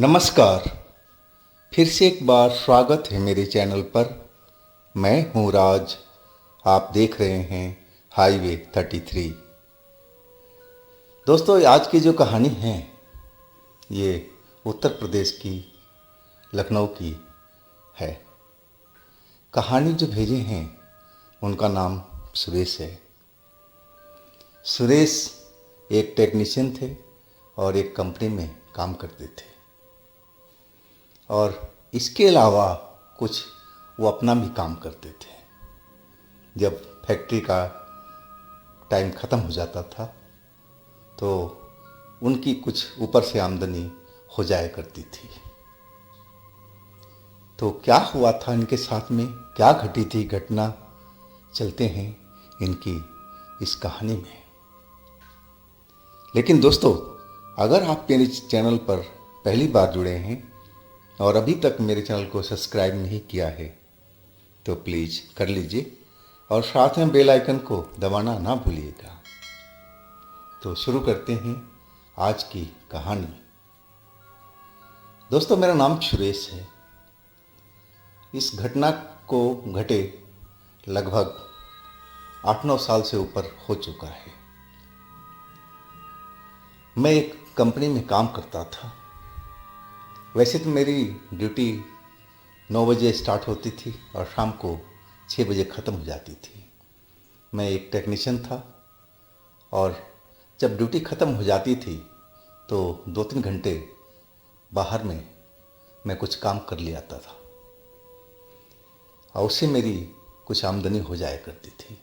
नमस्कार। फिर से एक बार स्वागत है मेरे चैनल पर। मैं हूँ राज। आप देख रहे हैं हाईवे 33। दोस्तों, आज की जो कहानी है ये उत्तर प्रदेश की लखनऊ की है। कहानी जो भेजे हैं उनका नाम सुरेश है। सुरेश एक टेक्नीशियन थे और एक कंपनी में काम करते थे, और इसके अलावा कुछ वो अपना भी काम करते थे। जब फैक्ट्री का टाइम ख़त्म हो जाता था तो उनकी कुछ ऊपर से आमदनी हो जाया करती थी। तो क्या हुआ था इनके साथ में, क्या घटी थी घटना, चलते हैं इनकी इस कहानी में। लेकिन दोस्तों, अगर आप मेरे चैनल पर पहली बार जुड़े हैं और अभी तक मेरे चैनल को सब्सक्राइब नहीं किया है तो प्लीज़ कर लीजिए और साथ में बेल आइकन को दबाना ना भूलिएगा। तो शुरू करते हैं आज की कहानी। दोस्तों, मेरा नाम सुरेश है। इस घटना को घटे लगभग 8-9 साल से ऊपर हो चुका है। मैं एक कंपनी में काम करता था। वैसे तो मेरी ड्यूटी 9 बजे स्टार्ट होती थी और शाम को 6 बजे ख़त्म हो जाती थी। मैं एक टेक्नीशियन था और जब ड्यूटी ख़त्म हो जाती थी तो 2-3 घंटे बाहर में मैं कुछ काम कर ले आता था और उससे मेरी कुछ आमदनी हो जाया करती थी।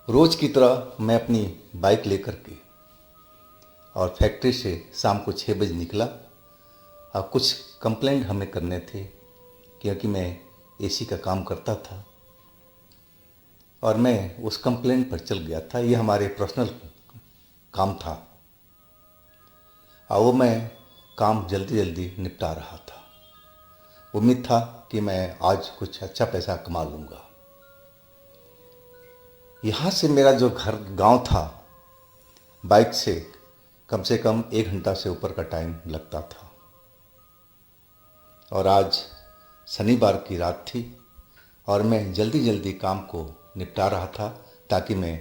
रोज़ की तरह मैं अपनी बाइक लेकर के और फैक्ट्री से शाम को 6 बजे निकला। अब कुछ कंप्लेंट हमें करने थे क्योंकि मैं एसी का काम करता था और मैं उस कंप्लेंट पर चल गया था। ये हमारे पर्सनल काम था और वो मैं काम जल्दी जल्दी निपटा रहा था। उम्मीद था कि मैं आज कुछ अच्छा पैसा कमा लूँगा। यहाँ से मेरा जो घर गांव था, बाइक से कम 1 घंटा से ऊपर का टाइम लगता था। और आज शनिवार की रात थी और मैं जल्दी जल्दी काम को निपटा रहा था ताकि मैं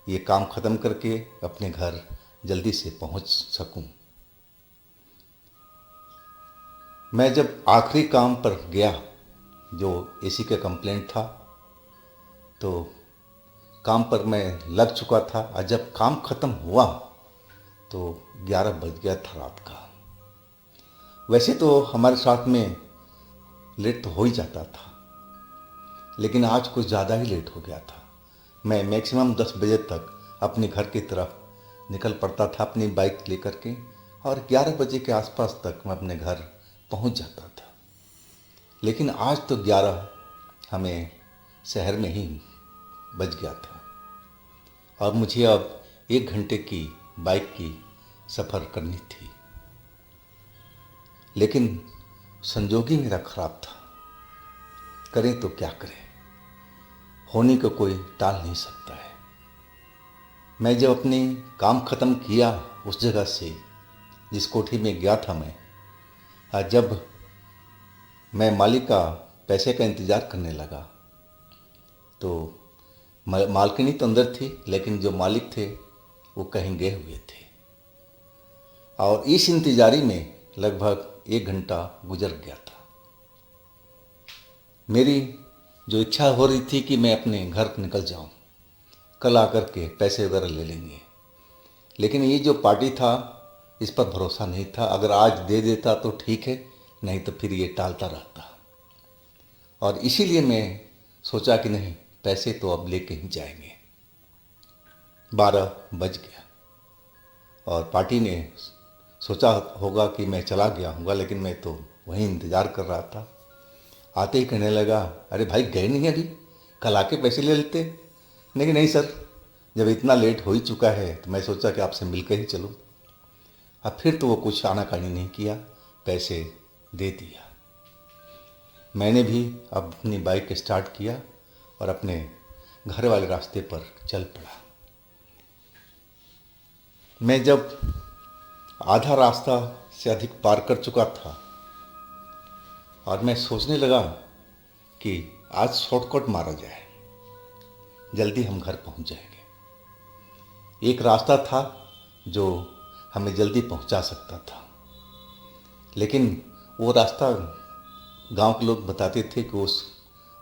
ये काम ख़त्म करके अपने घर जल्दी से पहुंच सकूं। मैं जब आखिरी काम पर गया जो एसी का कंप्लेंट था, तो काम पर मैं लग चुका था और जब काम ख़त्म हुआ तो 11 बज गया था रात का। वैसे तो हमारे साथ में लेट तो हो ही जाता था, लेकिन आज कुछ ज़्यादा ही लेट हो गया था। मैं मैक्सिमम 10 बजे तक अपने घर की तरफ निकल पड़ता था अपनी बाइक लेकर के, और 11 बजे के आसपास तक मैं अपने घर पहुंच जाता था। लेकिन आज तो 11 हमें शहर में ही बज गया था और मुझे अब 1 घंटे की बाइक की सफ़र करनी थी। लेकिन संजोग ही मेरा ख़राब था। करें तो क्या करें, होने को कोई टाल नहीं सकता है। मैं जब अपनी काम ख़त्म किया उस जगह से जिस कोठी में गया था मैं, जब मैं मालिक का पैसे का इंतज़ार करने लगा तो मालकिनी तो अंदर थी, लेकिन जो मालिक थे वो कहीं गए हुए थे और इस इंतज़ारी में लगभग 1 घंटा गुजर गया था। मेरी जो इच्छा हो रही थी कि मैं अपने घर निकल जाऊं, कल आकर के पैसे वगैरह ले लेंगे, लेकिन ये जो पार्टी था इस पर भरोसा नहीं था। अगर आज दे देता तो ठीक है, नहीं तो फिर ये टालता रहता। और इसीलिए मैं सोचा कि नहीं, पैसे तो अब लेके ही जाएंगे। 12 बज गया और पार्टी ने सोचा होगा कि मैं चला गया हूँगा, लेकिन मैं तो वहीं इंतज़ार कर रहा था। आते ही कहने लगा, अरे भाई गए नहीं अभी, कल आके पैसे ले लेते। लेकिन नहीं सर, जब इतना लेट हो ही चुका है तो मैं सोचा कि आपसे मिल कर ही चलूँ। अब फिर तो वो कुछ आनाकानी नहीं किया, पैसे दे दिया। मैंने भी अब अपनी बाइक स्टार्ट किया और अपने घर वाले रास्ते पर चल पड़ा। मैं जब आधा रास्ता से अधिक पार कर चुका था और मैं सोचने लगा कि आज शॉर्टकट मारा जाए, जल्दी हम घर पहुंच जाएंगे। एक रास्ता था जो हमें जल्दी पहुंचा सकता था, लेकिन वो रास्ता गांव के लोग बताते थे कि उस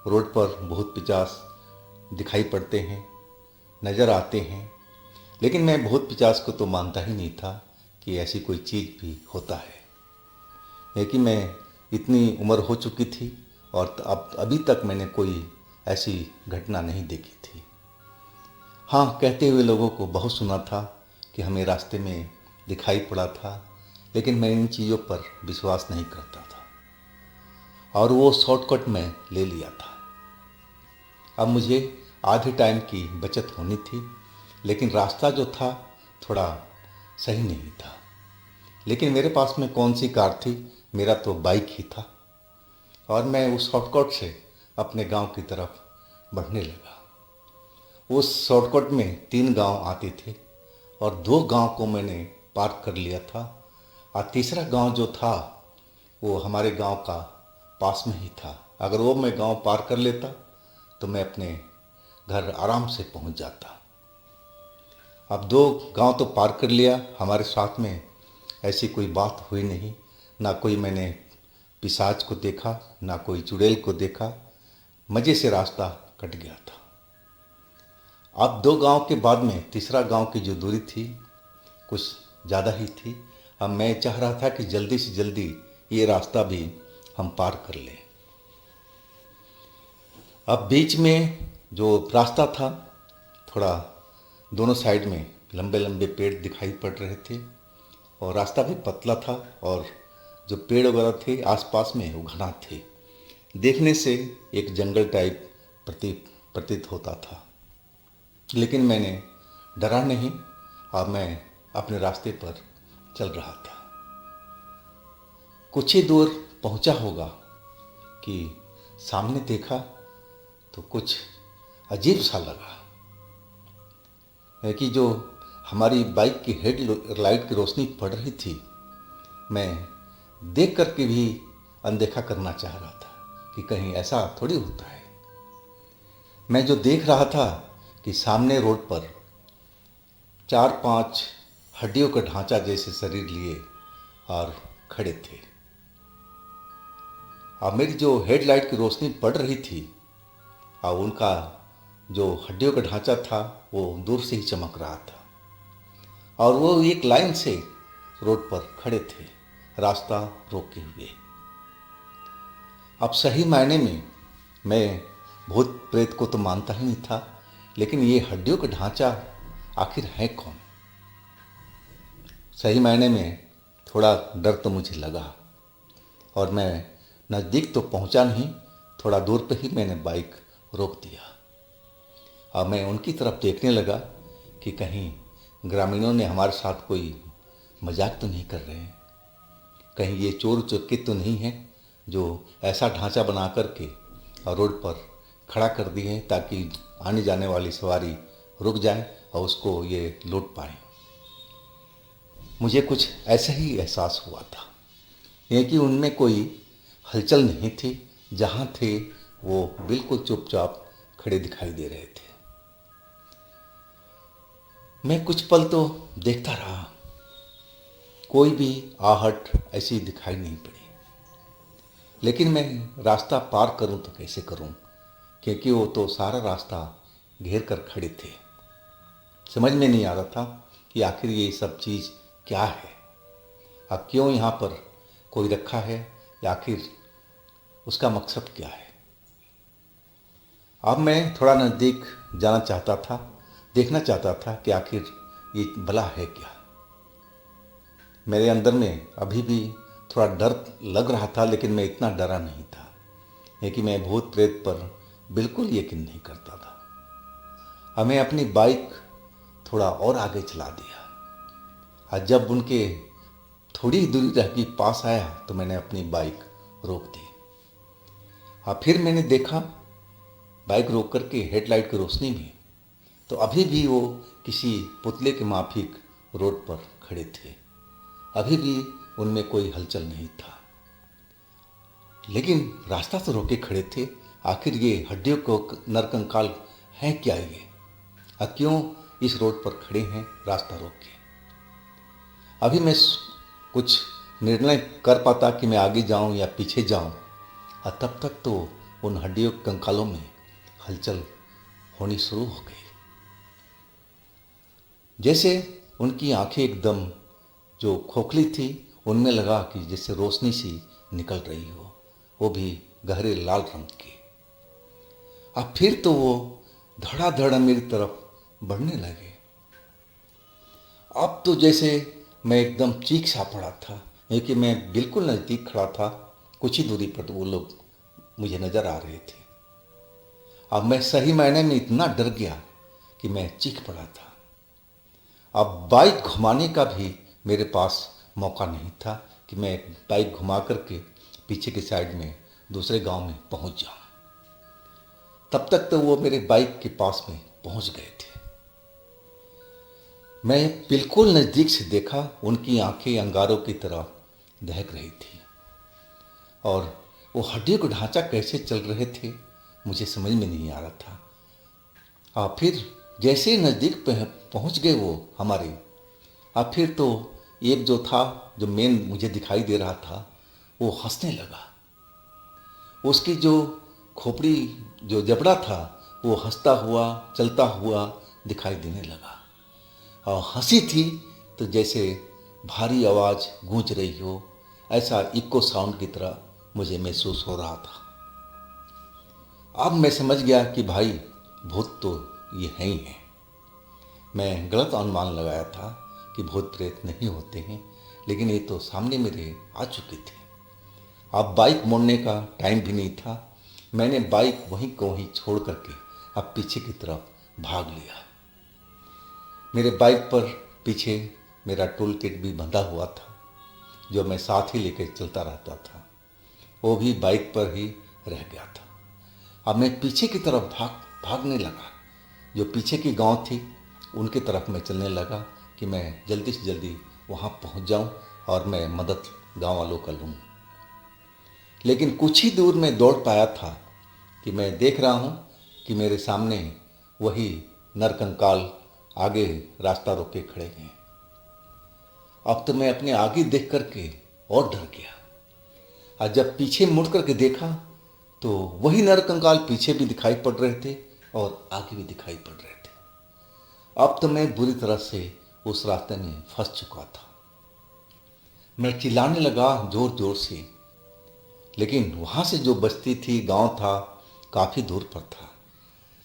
रोड पर भूत पिशाच दिखाई पड़ते हैं, नज़र आते हैं। लेकिन मैं भूत पिशाच को तो मानता ही नहीं था कि ऐसी कोई चीज़ भी होता है। लेकिन मैं इतनी उम्र हो चुकी थी और अब अभी तक मैंने कोई ऐसी घटना नहीं देखी थी। हाँ, कहते हुए लोगों को बहुत सुना था कि हमें रास्ते में दिखाई पड़ा था, लेकिन मैं इन चीज़ों पर विश्वास नहीं करता था और वो शॉर्टकट मैं ले लिया था। अब मुझे आधे टाइम की बचत होनी थी, लेकिन रास्ता जो था थोड़ा सही नहीं था। लेकिन मेरे पास में कौन सी कार थी, मेरा तो बाइक ही था और मैं उस शॉर्टकट से अपने गांव की तरफ बढ़ने लगा। उस शॉर्टकट में 3 गांव आते थे और 2 गांव को मैंने पार कर लिया था और तीसरा गांव जो था वो हमारे गांव का पास में ही था। अगर वो मैं गांव पार कर लेता तो मैं अपने घर आराम से पहुंच जाता। अब 2 गांव तो पार कर लिया, हमारे साथ में ऐसी कोई बात हुई नहीं, ना कोई मैंने पिशाच को देखा, ना कोई चुड़ैल को देखा। मज़े से रास्ता कट गया था। अब 2 गांव के बाद में तीसरा गांव की जो दूरी थी कुछ ज़्यादा ही थी। अब मैं चाह रहा था कि जल्दी से जल्दी ये रास्ता भी हम पार कर लें। अब बीच में जो रास्ता था, थोड़ा दोनों साइड में लंबे लंबे पेड़ दिखाई पड़ रहे थे और रास्ता भी पतला था और जो पेड़ वगैरह थे आसपास में वो घना थे। देखने से एक जंगल टाइप प्रतीत होता था, लेकिन मैंने डरा नहीं और मैं अपने रास्ते पर चल रहा था। कुछ ही दूर पहुंचा होगा कि सामने देखा तो कुछ अजीब सा लगा है कि जो हमारी बाइक की हेडलाइट की रोशनी पड़ रही थी, मैं देख करके भी अनदेखा करना चाह रहा था कि कहीं ऐसा थोड़ी होता है। मैं जो देख रहा था कि सामने रोड पर 4-5 हड्डियों का ढांचा जैसे शरीर लिए और खड़े थे और मेरी जो हेडलाइट की रोशनी पड़ रही थी और उनका जो हड्डियों का ढांचा था वो दूर से ही चमक रहा था और वो एक लाइन से रोड पर खड़े थे, रास्ता रोके हुए। अब सही मायने में मैं भूत प्रेत को तो मानता ही नहीं था, लेकिन ये हड्डियों का ढांचा आखिर है कौन? सही मायने में थोड़ा डर तो मुझे लगा और मैं नज़दीक तो पहुंचा नहीं, थोड़ा दूर पे ही मैंने बाइक रोक दिया। अब मैं उनकी तरफ देखने लगा कि कहीं ग्रामीणों ने हमारे साथ कोई मजाक तो नहीं कर रहे हैं, कहीं ये चोर चक्के तो नहीं हैं जो ऐसा ढांचा बना करके और रोड पर खड़ा कर दिए हैं ताकि आने जाने वाली सवारी रुक जाए और उसको ये लूट पाए। मुझे कुछ ऐसा ही एहसास हुआ था, ये कि उनमें कोई हलचल नहीं थी, जहाँ थे वो बिल्कुल चुपचाप खड़े दिखाई दे रहे थे। मैं कुछ पल तो देखता रहा, कोई भी आहट ऐसी दिखाई नहीं पड़ी। लेकिन मैं रास्ता पार करूं तो कैसे करूं, क्योंकि वो तो सारा रास्ता घेर कर खड़े थे। समझ में नहीं आ रहा था कि आखिर ये सब चीज़ क्या है, अब क्यों यहाँ पर कोई रखा है या आखिर उसका मकसद क्या है। अब मैं थोड़ा नज़दीक जाना चाहता था, देखना चाहता था कि आखिर ये भला है क्या। मेरे अंदर में अभी भी थोड़ा डर लग रहा था, लेकिन मैं इतना डरा नहीं था, क्योंकि मैं भूत प्रेत पर बिल्कुल यकीन नहीं करता था। हमें अपनी बाइक थोड़ा और आगे चला दिया और जब उनके थोड़ी ही दूरी रह के पास आया तो मैंने अपनी बाइक रोक दी और फिर मैंने देखा बाइक रोक करके हेडलाइट की रोशनी में तो अभी भी वो किसी पुतले के माफिक रोड पर खड़े थे, अभी भी उनमें कोई हलचल नहीं था। लेकिन रास्ता तो रोके खड़े थे। आखिर ये हड्डियों को नरकंकाल हैं क्या ये? क्यों इस रोड पर खड़े हैं रास्ता रोक के? अभी मैं कुछ निर्णय कर पाता कि मैं आगे जाऊं या पीछे जाऊं, और तब तक तो उन हड्डियों के कंकालों में हलचल होनी शुरू हो गई। जैसे उनकी आंखें एकदम जो खोखली थी, उनमें लगा कि जैसे रोशनी सी निकल रही हो, वो भी गहरे लाल रंग की। अब फिर तो वो धड़ाधड़ मेरी तरफ बढ़ने लगे। अब तो जैसे मैं एकदम चीख सा पड़ा था, क्योंकि मैं बिल्कुल नज़दीक खड़ा था। कुछ ही दूरी पर वो लोग मुझे नज़र आ रहे थे। अब मैं सही मायने में इतना डर गया कि मैं चीख पड़ा था। अब बाइक घुमाने का भी मेरे पास मौका नहीं था कि मैं बाइक घुमा करके पीछे की साइड में दूसरे गांव में पहुंच जाऊं। तब तक तो वो मेरे बाइक के पास में पहुंच गए थे। मैं बिल्कुल नज़दीक से देखा, उनकी आंखें अंगारों की तरह दहक रही थी, और वो हड्डियों का ढांचा कैसे चल रहे थे मुझे समझ में नहीं आ रहा था। फिर जैसे ही नज़दीक पहुंच गए वो हमारे, फिर तो एक जो था, जो मेन मुझे दिखाई दे रहा था, वो हंसने लगा। उसकी जो खोपड़ी, जो जबड़ा था, वो हंसता हुआ चलता हुआ दिखाई देने लगा। और हंसी थी तो जैसे भारी आवाज़ गूंज रही हो, ऐसा इको साउंड की तरह मुझे महसूस हो रहा था। अब मैं समझ गया कि भाई भूत तो ये हैं ही हैं। मैं गलत अनुमान लगाया था कि भूत प्रेत नहीं होते हैं, लेकिन ये तो सामने मेरे आ चुके थे। अब बाइक मोड़ने का टाइम भी नहीं था। मैंने बाइक वहीं को वहीं छोड़ करके अब पीछे की तरफ भाग लिया। मेरे बाइक पर पीछे मेरा टूल किट भी बंधा हुआ था, जो मैं साथ ही लेकर चलता रहता था। वो भी बाइक पर ही रह गया था। अब मैं पीछे की तरफ भागने लगा। जो पीछे की गांव थी, उनकी तरफ मैं चलने लगा कि मैं जल्दी से जल्दी वहाँ पहुँच जाऊँ और मैं मदद गांव वालों का लूँ। लेकिन कुछ ही दूर में दौड़ पाया था कि मैं देख रहा हूँ कि मेरे सामने वही नरकंकाल आगे रास्ता रोके खड़े हैं। अब तो मैं अपने आगे देख करके और डर गया, और जब पीछे मुड़ करके देखा तो वही नरकंकाल पीछे भी दिखाई पड़ रहे थे और आगे भी दिखाई पड़ रहे थे। अब तो मैं बुरी तरह से उस रास्ते में फंस चुका था। मैं चिल्लाने लगा जोर जोर से, लेकिन वहाँ से जो बस्ती थी, गांव था, काफ़ी दूर पर था।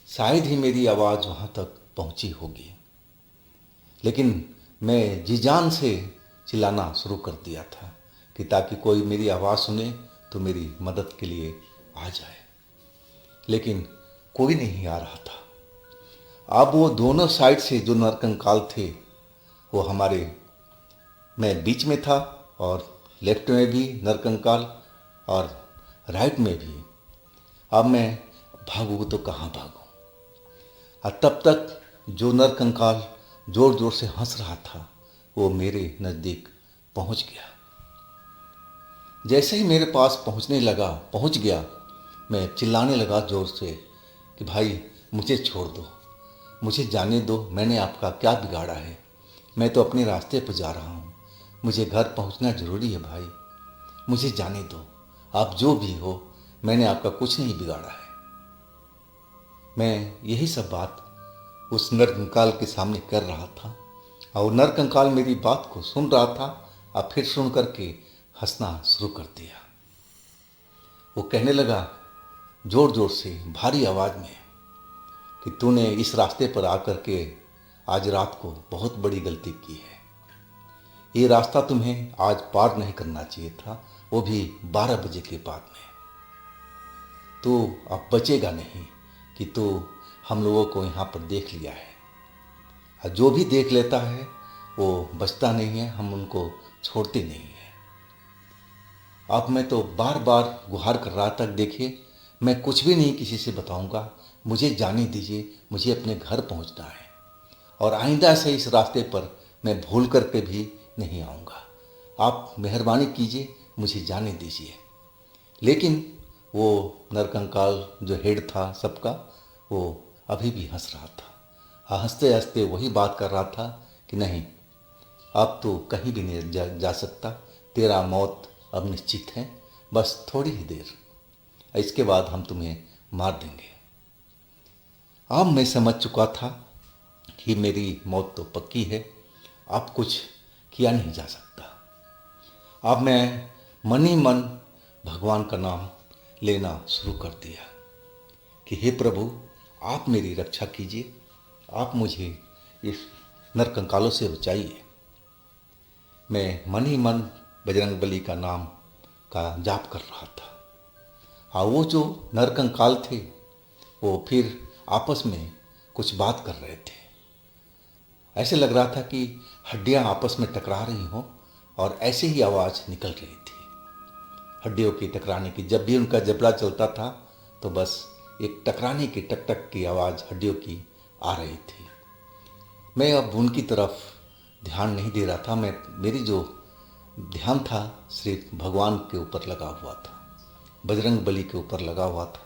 शायद ही मेरी आवाज़ वहाँ तक पहुँची होगी। लेकिन मैं जी जान से चिल्लाना शुरू कर दिया था कि ताकि कोई मेरी आवाज़ सुने तो मेरी मदद के लिए आ जाए। लेकिन कोई नहीं आ रहा था। अब वो दोनों साइड से जो नरकंकाल थे, वो हमारे, मैं बीच में था, और लेफ्ट में भी नरकंकाल और राइट में भी। अब मैं भागूँ तो कहाँ भागूँ? और तब तक जो नरकंकाल जोर जोर से हंस रहा था, वो मेरे नज़दीक पहुंच गया। जैसे ही मेरे पास पहुंच गया, मैं चिल्लाने लगा जोर से कि भाई मुझे छोड़ दो, मुझे जाने दो, मैंने आपका क्या बिगाड़ा है? मैं तो अपने रास्ते पर जा रहा हूँ, मुझे घर पहुँचना ज़रूरी है भाई, मुझे जाने दो। आप जो भी हो, मैंने आपका कुछ नहीं बिगाड़ा है। मैं यही सब बात उस नरकंकाल के सामने कर रहा था, और नरकंकाल मेरी बात को सुन रहा था, और फिर सुन करके हंसना शुरू कर दिया। वो कहने लगा जोर जोर से, भारी आवाज़ में, कि तूने इस रास्ते पर आकर के आज रात को बहुत बड़ी गलती की है। ये रास्ता तुम्हें आज पार नहीं करना चाहिए था, वो भी 12 बजे के बाद में। तो अब बचेगा नहीं कि तो हम लोगों को यहाँ पर देख लिया है, और जो भी देख लेता है वो बचता नहीं है, हम उनको छोड़ते नहीं हैं। अब मैं तो बार बार गुहार कर रहा था, देखिए मैं कुछ भी नहीं किसी से बताऊंगा, मुझे जाने दीजिए, मुझे अपने घर पहुंचना है, और आइंदा से इस रास्ते पर मैं भूल करके भी नहीं आऊँगा। आप मेहरबानी कीजिए, मुझे जाने दीजिए। लेकिन वो नरकंकाल जो हेड था सबका, वो अभी भी हंस रहा था। हंसते हंसते वही बात कर रहा था कि नहीं, अब तो कहीं भी नहीं जा सकता, तेरा मौत अब निश्चित है, बस थोड़ी ही देर, इसके बाद हम तुम्हें मार देंगे। अब मैं समझ चुका था कि मेरी मौत तो पक्की है, अब कुछ किया नहीं जा सकता। अब मैं मन ही मन भगवान का नाम लेना शुरू कर दिया कि हे प्रभु, आप मेरी रक्षा कीजिए, आप मुझे इस नरकंकालों से बचाइए। मैं मन ही मन बजरंगबली का नाम का जाप कर रहा था। और वो जो नरकंकाल थे वो फिर आपस में कुछ बात कर रहे थे। ऐसे लग रहा था कि हड्डियां आपस में टकरा रही हों और ऐसे ही आवाज़ निकल रही थी हड्डियों की टकराने की। जब भी उनका जबड़ा चलता था तो बस एक टकराने की टक टक की आवाज़ हड्डियों की आ रही थी। मैं अब उनकी तरफ ध्यान नहीं दे रहा था। मेरी जो ध्यान था सिर्फ भगवान के ऊपर लगा हुआ था, बजरंग बली के ऊपर लगा हुआ था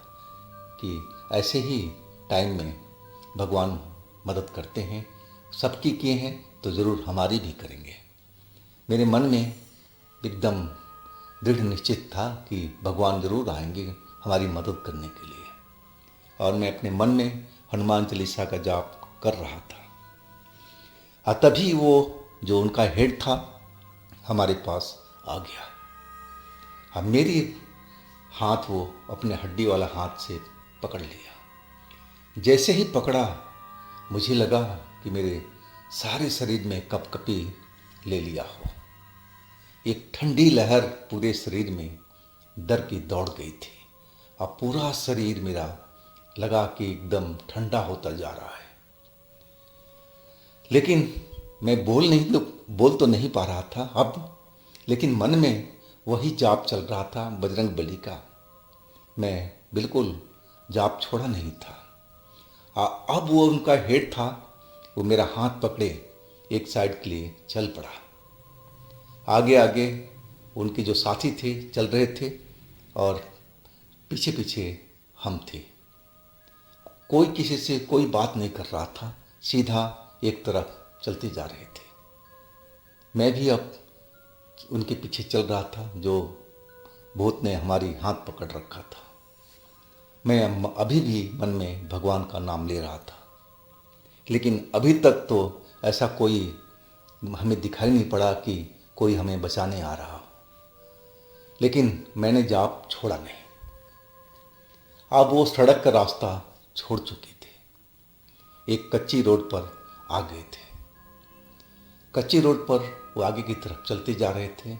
कि ऐसे ही टाइम में भगवान मदद करते हैं, सबकी किए हैं तो ज़रूर हमारी भी करेंगे। मेरे मन में एकदम दृढ़ निश्चित था कि भगवान ज़रूर आएंगे हमारी मदद करने के लिए। और मैं अपने मन में हनुमान चालीसा का जाप कर रहा था। तभी वो जो उनका हेड था हमारे पास आ गया। अब मेरी हाथ वो अपने हड्डी वाला हाथ से पकड़ लिया। जैसे ही पकड़ा मुझे लगा कि मेरे सारे शरीर में कपकपी ले लिया हो। एक ठंडी लहर पूरे शरीर में डर की दौड़ गई थी। अब पूरा शरीर मेरा लगा कि एकदम ठंडा होता जा रहा है। लेकिन मैं बोल तो नहीं पा रहा था अब, लेकिन मन में वही जाप चल रहा था बजरंग बली का। मैं बिल्कुल जाप छोड़ा नहीं था। अब वो उनका हेड था, वो मेरा हाथ पकड़े एक साइड के लिए चल पड़ा। आगे आगे उनके जो साथी थे चल रहे थे और पीछे पीछे हम थे। कोई किसी से कोई बात नहीं कर रहा था, सीधा एक तरफ चलते जा रहे थे। मैं भी अब उनके पीछे चल रहा था जो भूत ने हमारी हाथ पकड़ रखा था। मैं अभी भी मन में भगवान का नाम ले रहा था, लेकिन अभी तक तो ऐसा कोई हमें दिखाई नहीं पड़ा कि कोई हमें बचाने आ रहा हो। लेकिन मैंने जाप छोड़ा नहीं। अब वो सड़क का रास्ता छोड़ चुके थे, एक कच्ची रोड पर आ गए थे। कच्ची रोड पर वो आगे की तरफ चलते जा रहे थे।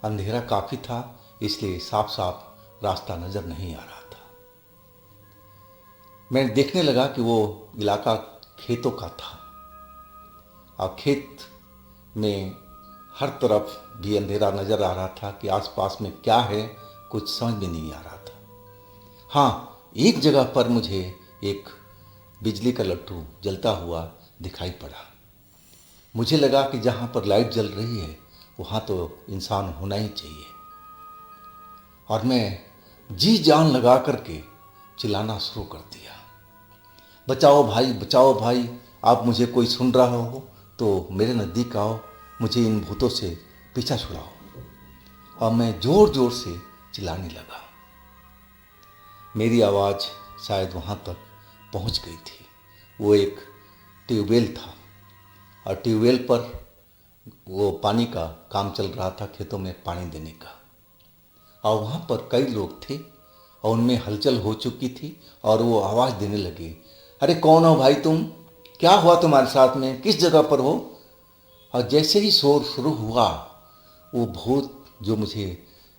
अंधेरा काफ़ी था, इसलिए साफ साफ रास्ता नज़र नहीं आ रहा था। मैं देखने लगा कि वो इलाका खेतों का था और खेत में हर तरफ भी अंधेरा नज़र आ रहा था कि आसपास में क्या है कुछ समझ में नहीं आ रहा था। हाँ, एक जगह पर मुझे एक बिजली का लट्टू जलता हुआ दिखाई पड़ा। मुझे लगा कि जहाँ पर लाइट जल रही है वहाँ तो इंसान होना ही चाहिए। और मैं जी जान लगा करके चिल्लाना शुरू कर दिया, बचाओ भाई, आप मुझे कोई सुन रहा हो तो मेरे नज़दीक आओ, मुझे इन भूतों से पीछा छुड़ाओ। और मैं ज़ोर ज़ोर से चिल्लाने लगा। मेरी आवाज़ शायद वहाँ तक पहुँच गई थी। वो एक ट्यूबवेल था और ट्यूबवेल पर वो पानी का काम चल रहा था, खेतों में पानी देने का। और वहाँ पर कई लोग थे और उनमें हलचल हो चुकी थी और वो आवाज़ देने लगे, अरे कौन हो भाई तुम, क्या हुआ तुम्हारे साथ में, किस जगह पर हो। और जैसे ही शोर शुरू हुआ वो भूत जो मुझे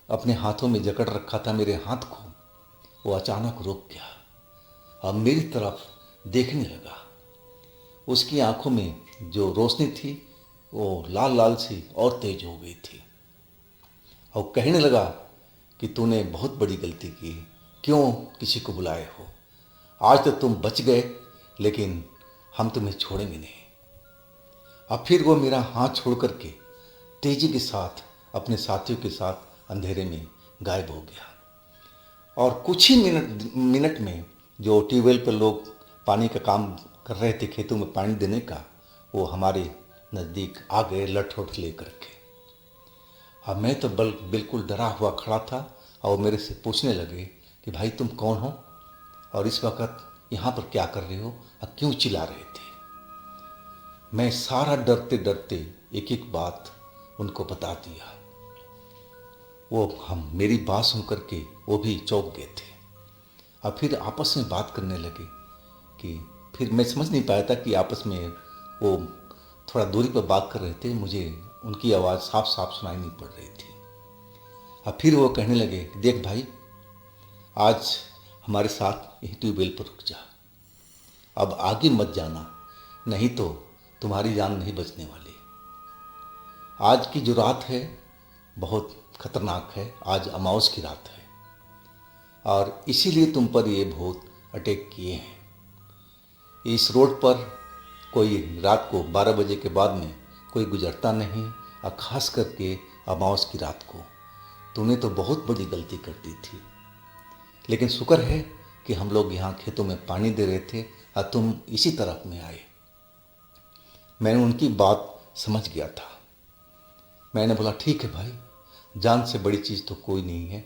अपने हाथों में जकड़ रखा था मेरे हाथ को, वो अचानक रुक गया और मेरी तरफ देखने लगा। उसकी आंखों में जो रोशनी थी वो लाल लाल सी और तेज हो गई थी और कहने लगा कि तूने बहुत बड़ी गलती की, क्यों किसी को बुलाए हो। आज तो तुम बच गए, लेकिन हम तुम्हें छोड़ेंगे नहीं। अब फिर वो मेरा हाथ छोड़ करके तेजी के साथ अपने साथियों के साथ अंधेरे में गायब हो गया। और कुछ ही मिनट में जो ट्यूबवेल पर लोग पानी का काम कर रहे थे, खेतों में पानी देने का, वो हमारे नज़दीक आ गए लठोट लेकर के। अब मैं तो बिल्कुल डरा हुआ खड़ा था और मेरे से पूछने लगे कि भाई तुम कौन हो और इस वक्त यहाँ पर क्या कर रहे हो और क्यों चिल्ला रहे थे। मैं सारा डरते डरते एक एक बात उनको बता दिया। वो हम मेरी बात सुन करके वो भी चौंक गए थे और फिर आपस में बात करने लगे कि फिर मैं समझ नहीं पाया था कि आपस में वो थोड़ा दूरी पर बात कर रहे थे, मुझे उनकी आवाज़ साफ साफ सुनाई नहीं पड़ रही थी। और फिर वो कहने लगे, देख भाई, आज हमारे साथ यही ट्यूबवेल पर रुक जा, अब आगे मत जाना, नहीं तो तुम्हारी जान नहीं बचने वाली। आज की जो रात है बहुत खतरनाक है, आज अमावस की रात है और इसीलिए तुम पर ये भूत अटैक किए हैं। इस रोड पर कोई रात को 12 बजे के बाद में कोई गुजरता नहीं और ख़ास करके अमावस की रात को। तूने तो बहुत बड़ी गलती कर दी थी, लेकिन शुक्र है कि हम लोग यहाँ खेतों में पानी दे रहे थे और तुम इसी तरफ में आए। मैंने उनकी बात समझ गया था। मैंने बोला, ठीक है भाई, जान से बड़ी चीज़ तो कोई नहीं है।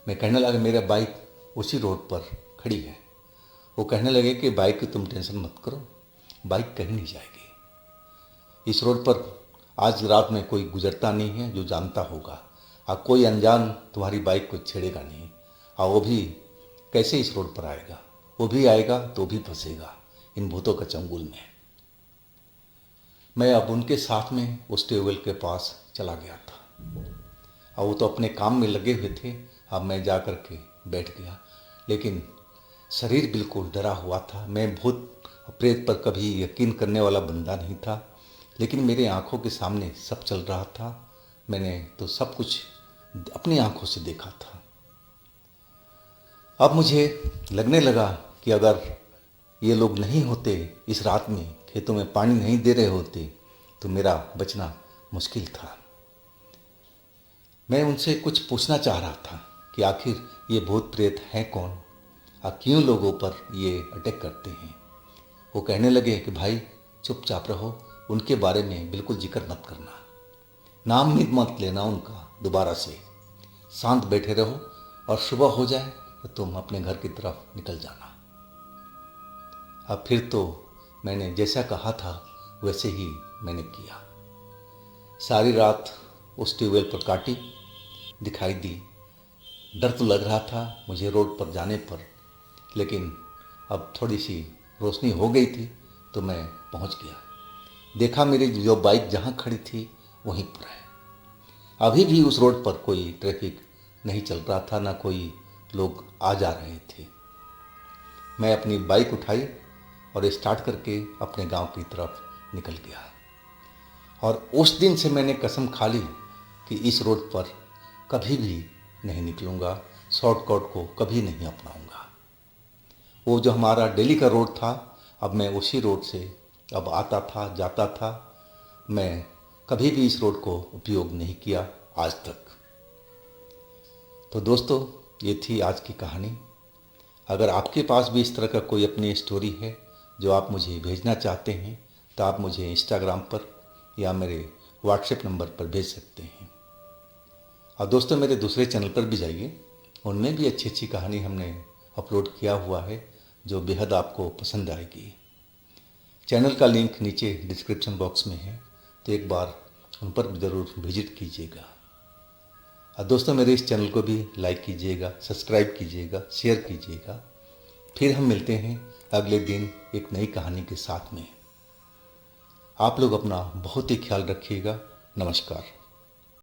मैं कहने लगा, मेरा बाइक उसी रोड पर खड़ी है। वो कहने लगे कि बाइक की तुम टेंशन मत करो, बाइक कहीं नहीं जाएगी। इस रोड पर आज रात में कोई गुजरता नहीं है जो जानता होगा और कोई अनजान तुम्हारी बाइक को छेड़ेगा नहीं। और वो भी कैसे इस रोड पर आएगा, वो भी आएगा तो भी फंसेगा इन भूतों का चंगुल में। मैं अब उनके साथ में उस ट्यूबवेल के पास चला गया था और वो तो अपने काम में लगे हुए थे। अब मैं जा कर के बैठ गया, लेकिन शरीर बिल्कुल डरा हुआ था। मैं भूत प्रेत पर कभी यकीन करने वाला बंदा नहीं था, लेकिन मेरे आंखों के सामने सब चल रहा था। मैंने तो सब कुछ अपनी आंखों से देखा था। अब मुझे लगने लगा कि अगर ये लोग नहीं होते, इस रात में खेतों में पानी नहीं दे रहे होते, तो मेरा बचना मुश्किल था। मैं उनसे कुछ पूछना चाह रहा था कि आखिर ये भूत प्रेत हैं कौन और क्यों लोगों पर ये अटैक करते हैं। वो कहने लगे कि भाई चुपचाप रहो, उनके बारे में बिल्कुल जिक्र मत करना, नाम भी मत लेना उनका दोबारा से, शांत बैठे रहो और सुबह हो जाए तो तुम अपने घर की तरफ निकल जाना। अब फिर तो मैंने जैसा कहा था वैसे ही मैंने किया। सारी रात उस ट्यूबवेल पर काटी, दिखाई दी। डर तो लग रहा था मुझे रोड पर जाने पर, लेकिन अब थोड़ी सी रोशनी हो गई थी तो मैं पहुंच गया। देखा मेरी जो बाइक जहां खड़ी थी वहीं पर है। अभी भी उस रोड पर कोई ट्रैफिक नहीं चल रहा था, ना कोई लोग आ जा रहे थे। मैं अपनी बाइक उठाई और स्टार्ट करके अपने गांव की तरफ निकल गया। और उस दिन से मैंने कसम खा ली कि इस रोड पर कभी भी नहीं निकलूँगा, शॉर्टकट को कभी नहीं अपनाऊंगा। वो जो हमारा डेली का रोड था, अब मैं उसी रोड से अब आता था, जाता था। मैं कभी भी इस रोड को उपयोग नहीं किया आज तक। तो दोस्तों, ये थी आज की कहानी। अगर आपके पास भी इस तरह का कोई अपनी स्टोरी है जो आप मुझे भेजना चाहते हैं, तो आप मुझे इंस्टाग्राम पर या मेरे व्हाट्सएप नंबर पर भेज सकते हैं। और दोस्तों, मेरे दूसरे चैनल पर भी जाइए, उनमें भी अच्छी अच्छी कहानी हमने अपलोड किया हुआ है जो बेहद आपको पसंद आएगी। चैनल का लिंक नीचे डिस्क्रिप्शन बॉक्स में है, तो एक बार उन पर ज़रूर विजिट कीजिएगा। और दोस्तों, मेरे इस चैनल को भी लाइक कीजिएगा, सब्सक्राइब कीजिएगा, शेयर कीजिएगा। फिर हम मिलते हैं अगले दिन एक नई कहानी के साथ में। आप लोग अपना बहुत ही ख्याल रखिएगा। नमस्कार।